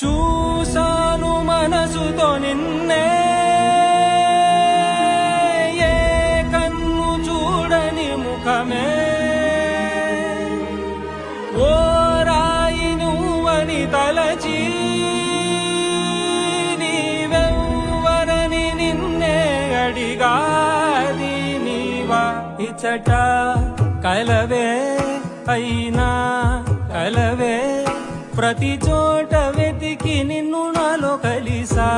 చూసాను మనసుతో నిన్నే, ఏ కన్ను చూడని ముఖమే, ఓ రాయి నువ్వని తలచి నీవెవ్వరని నిన్నే అడిగాది నీవా ఇచ్చట కలవే అయినా కలవే, ప్రతి చోట వెతికి నిన్ను నాలో కలిసా.